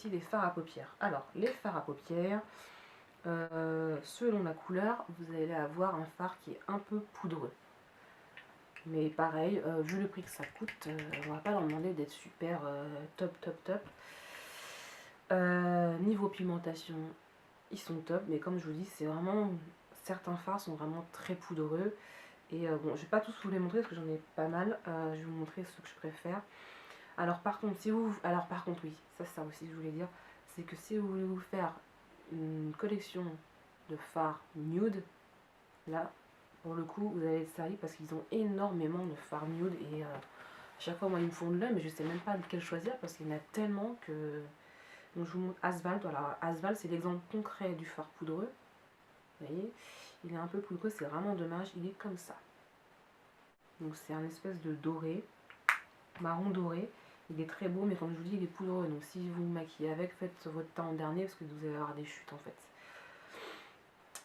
aussi des fards à paupières. Alors, les fards à paupières, selon la couleur, vous allez avoir un fard qui est un peu poudreux. Mais pareil, vu le prix que ça coûte, on va pas leur demander d'être super top. Niveau pigmentation, ils sont top, mais comme je vous dis, c'est vraiment... Certains fards sont vraiment très poudreux. Et bon, je vais pas tous vous les montrer parce que j'en ai pas mal. Je vais vous montrer ce que je préfère. Alors par contre, oui, ça aussi je voulais dire, c'est que si vous voulez vous faire une collection de fards nude, là, pour le coup, vous allez être servi parce qu'ils ont énormément de fards nude et à chaque fois, moi, ils me font de l'œil, mais je sais même pas lequel choisir parce qu'il y en a tellement que... Donc je vous montre Asphalt. Voilà, Asphalt, c'est l'exemple concret du fard poudreux. Vous voyez, il est un peu poudreux, c'est vraiment dommage, il est comme ça. Donc c'est un espèce de doré, marron doré. Il est très beau, mais comme je vous dis, il est poudreux. Donc si vous vous maquillez avec, faites votre teint en dernier parce que vous allez avoir des chutes en fait.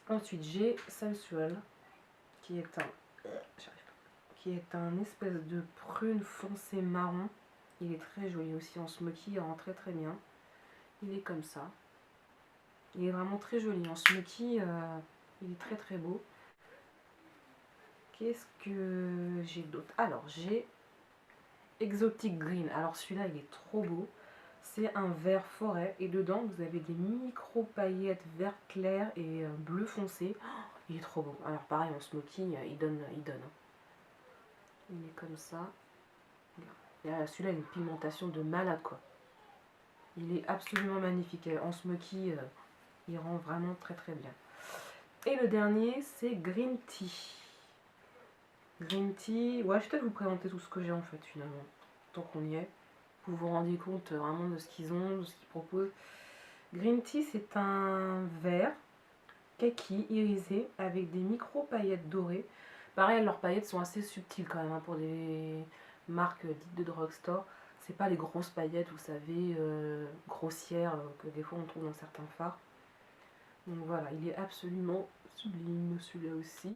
Ensuite, j'ai Sensual, qui est un espèce de prune foncé marron. Il est très joli aussi en smoky, il rend très très bien. Il est comme ça. Il est vraiment très joli en smoky, il est très très beau. Qu'est-ce que j'ai d'autre? Alors, j'ai Exotic Green. Alors celui-là, il est trop beau. C'est un vert forêt et dedans, vous avez des micro paillettes vert clair et bleu foncé. Oh, il est trop beau. Alors pareil, en smoky, il donne. Il est comme ça. Celui-là, il a une pigmentation de malade, quoi. Il est absolument magnifique. En smoky, il rend vraiment très très bien. Et le dernier, c'est Green Tea. Green Tea, ouais, je vais peut-être vous présenter tout ce que j'ai en fait, finalement, tant qu'on y est. Vous vous rendez compte vraiment de ce qu'ils ont, de ce qu'ils proposent. Green Tea, c'est un verre kaki irisé avec des micro paillettes dorées. Pareil, leurs paillettes sont assez subtiles quand même, hein, pour des marques dites de drugstore. C'est pas les grosses paillettes, vous savez, grossières, que des fois on trouve dans certains fards. Donc voilà, il est absolument sublime, celui-là aussi.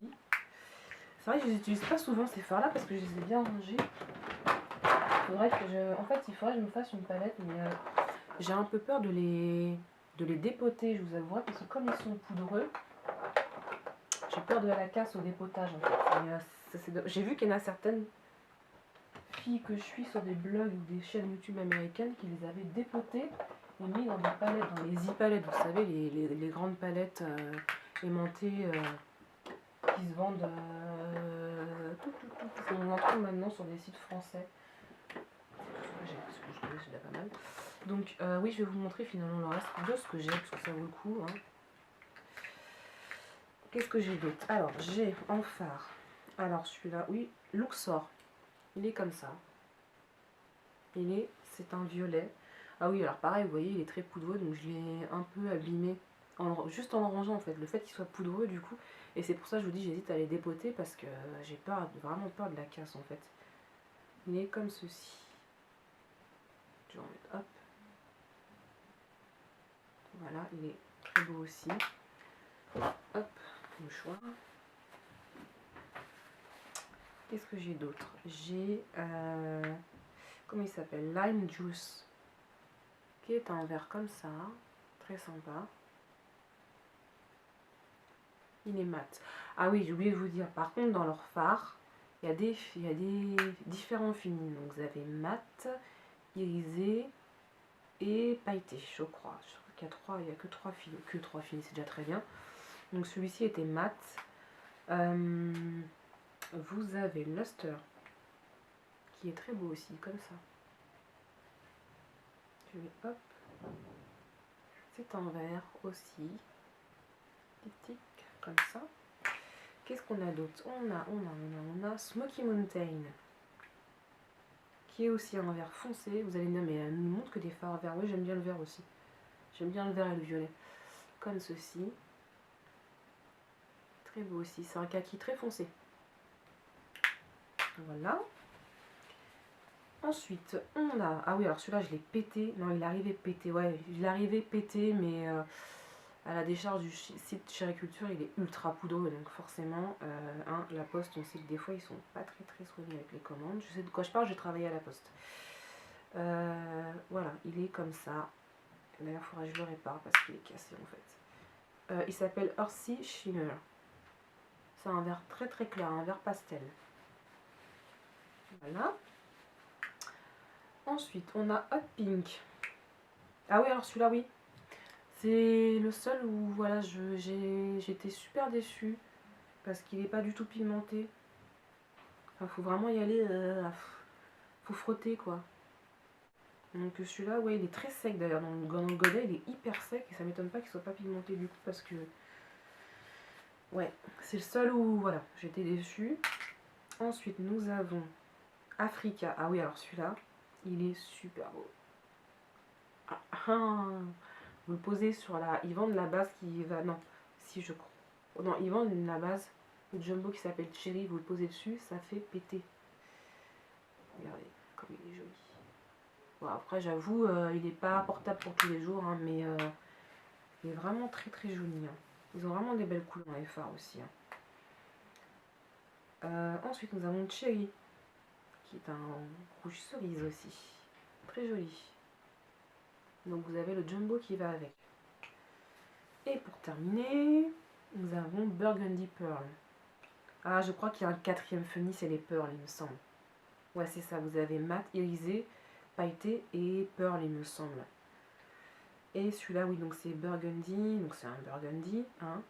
C'est vrai que je les utilise pas souvent ces fards là parce que je les ai bien rangés. En fait, il faudrait que je me fasse une palette, mais j'ai un peu peur de les dépoter, je vous avouerai, parce que comme ils sont poudreux, j'ai peur de la casse au dépotage en fait. J'ai vu qu'il y en a certaines filles que je suis sur des blogs ou des chaînes YouTube américaines qui les avaient dépotés et mis dans des palettes, dans les e-palettes, vous savez, les grandes palettes aimantées qui se vendent. On en trouve maintenant sur des sites français. J'ai pas mal. Donc oui, je vais vous montrer finalement le reste de ce que j'ai, parce que ça vaut le coup. Hein. Qu'est-ce que j'ai d'autre? Alors, j'ai en fard. Alors celui-là, oui, Luxor. Il est comme ça. C'est un violet. Ah oui, alors pareil, vous voyez, il est très poudreux, donc je l'ai un peu abîmé. Juste en le rangeant en fait, le fait qu'il soit poudreux du coup. Et c'est pour ça que je vous dis, j'hésite à les dépoter parce que j'ai vraiment peur de la casse en fait. Il est comme ceci. Je vais en mettre, hop. Voilà, il est très beau aussi. Hop, mouchoir. Qu'est-ce que j'ai d'autre? J'ai, comment il s'appelle? Lime Juice. Qui est un verre comme ça. Très sympa. Il est mat. Ah oui, j'ai oublié de vous dire. Par contre, dans leur fard, il y a des différents finis. Donc vous avez mat, irisé et pailleté, je crois. Je crois qu'il y a il n'y a que trois finis, c'est déjà très bien. Donc celui-ci était mat. Vous avez Luster, qui est très beau aussi, comme ça. Je vais, hop. C'est en vert aussi. Tic, comme ça. Qu'est-ce qu'on a d'autre? On a Smoky Mountain, qui est aussi en vert foncé. Vous allez me dire, mais elle nous montre que des fards verts. Oui, j'aime bien le vert aussi. J'aime bien le vert et le violet. Comme ceci. Très beau aussi. C'est un kaki très foncé. Voilà. Ensuite, on a... Ah oui, alors celui-là, je l'ai pété. Non, il est arrivé pété. Ouais, il est arrivé pété, mais à la décharge du site Chériculture, il est ultra poudreux. Donc forcément, la Poste, on sait que des fois, ils sont pas très soignés avec les commandes. Je sais de quoi je parle, j'ai travaillé à la Poste. Voilà, il est comme ça. D'ailleurs, il faudrait que je le répare parce qu'il est cassé en fait. Il s'appelle Earthy Shimmer. C'est un vert très très clair, un vert pastel. Voilà. Ensuite, on a Hot Pink. Ah oui, alors celui-là, oui. C'est le seul où voilà, j'étais super déçue parce qu'il n'est pas du tout pigmenté. Enfin, faut vraiment y aller, faut frotter quoi. Donc celui-là, ouais, il est très sec d'ailleurs. Dans le godet, il est hyper sec et ça m'étonne pas qu'il soit pas pigmenté du coup parce que ouais, c'est le seul où voilà, j'étais déçue. Ensuite, nous avons Africa. Ah oui, alors celui-là, il est super beau. Ah, ah. Vous le posez sur la... Ils vendent la base qui va... Non, si je crois. Non, ils vendent la base, le jumbo qui s'appelle Cherry. Vous le posez dessus, ça fait péter. Regardez comme il est joli. Bon, après, j'avoue, il n'est pas portable pour tous les jours, hein, mais il est vraiment très très joli. Hein. Ils ont vraiment des belles couleurs dans les phares aussi. Hein. Ensuite, nous avons Cherry, qui est un rouge cerise aussi. Très joli. Donc, vous avez le jumbo qui va avec. Et pour terminer, nous avons Burgundy Pearl. Ah, je crois qu'il y a un quatrième feuillis, c'est les Pearl, il me semble. Ouais, c'est ça, vous avez mat, irisé, pailleté et Pearl, il me semble. Et celui-là, oui, donc c'est Burgundy, donc c'est un Burgundy, hein.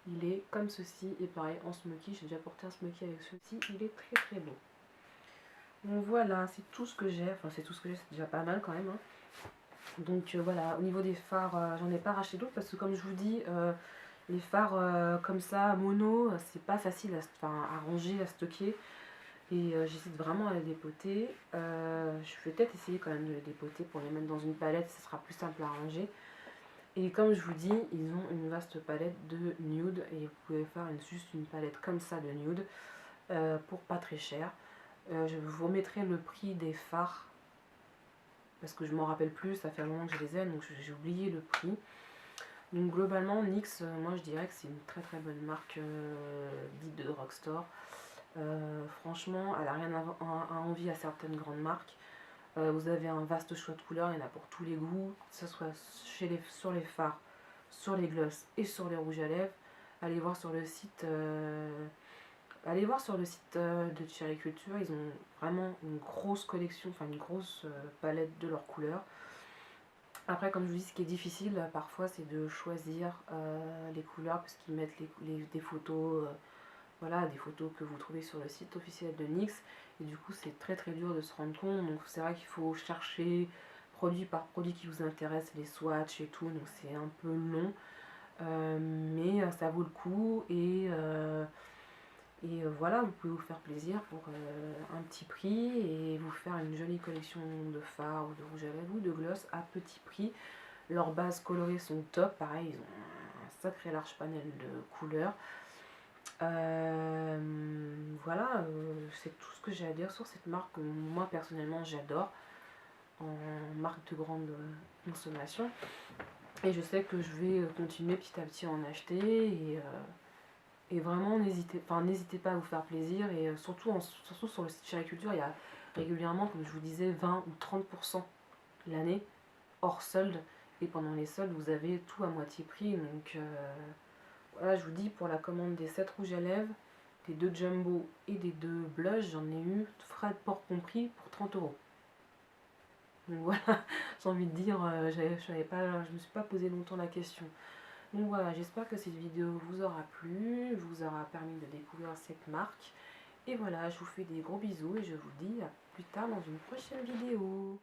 Il est comme ceci, et pareil, en smoky, j'ai déjà porté un smoky avec ceci, il est très très beau. Donc voilà, c'est tout ce que j'ai, enfin c'est tout ce que j'ai, c'est déjà pas mal quand même, hein. Donc voilà, au niveau des phares, j'en ai pas racheté d'autres parce que comme je vous dis, les phares comme ça, mono, c'est pas facile à ranger, à stocker. Et j'hésite vraiment à les dépoter. Je vais peut-être essayer quand même de les dépoter pour les mettre dans une palette, ce sera plus simple à ranger. Et comme je vous dis, ils ont une vaste palette de nude et vous pouvez faire juste une palette comme ça de nude pour pas très cher. Je vous remettrai le prix des fards parce que je m'en rappelle plus, ça fait un moment que je les ai, donc j'ai oublié le prix. Donc globalement, NYX, moi je dirais que c'est une très très bonne marque dite de drugstore. Franchement, elle n'a rien à envier à certaines grandes marques. Vous avez un vaste choix de couleurs, il y en a pour tous les goûts, que ce soit sur les fards, sur les glosses et sur les rouges à lèvres. Allez voir sur le site, de Cherry Culture, ils ont vraiment une grosse collection, enfin une grosse palette de leurs couleurs. Après, comme je vous dis, ce qui est difficile parfois, c'est de choisir les couleurs parce qu'ils mettent des photos, voilà, des photos que vous trouvez sur le site officiel de NYX. Et du coup, c'est très très dur de se rendre compte. Donc, c'est vrai qu'il faut chercher produit par produit qui vous intéresse, les swatchs et tout. Donc, c'est un peu long, mais ça vaut le coup. Et voilà, vous pouvez vous faire plaisir pour un petit prix et vous faire une jolie collection de fards ou de rouge à lèvres ou de gloss à petit prix. Leurs bases colorées sont top, pareil, ils ont un sacré large panel de couleurs. Voilà, c'est tout ce que j'ai à dire sur cette marque que moi personnellement j'adore en marque de grande consommation. Et je sais que je vais continuer petit à petit à en acheter et vraiment n'hésitez pas à vous faire plaisir et surtout sur le site Cherry Culture il y a régulièrement, comme je vous disais, 20 ou 30% l'année hors solde et pendant les soldes vous avez tout à moitié prix. Donc voilà, je vous dis, pour la commande des 7 rouges à lèvres, des 2 jumbo et des 2 blush, j'en ai eu frais de port compris pour 30 euros. Donc voilà, j'ai envie de dire, je me suis pas posé longtemps la question. Donc voilà, j'espère que cette vidéo vous aura plu, vous aura permis de découvrir cette marque. Et voilà, je vous fais des gros bisous et je vous dis à plus tard dans une prochaine vidéo.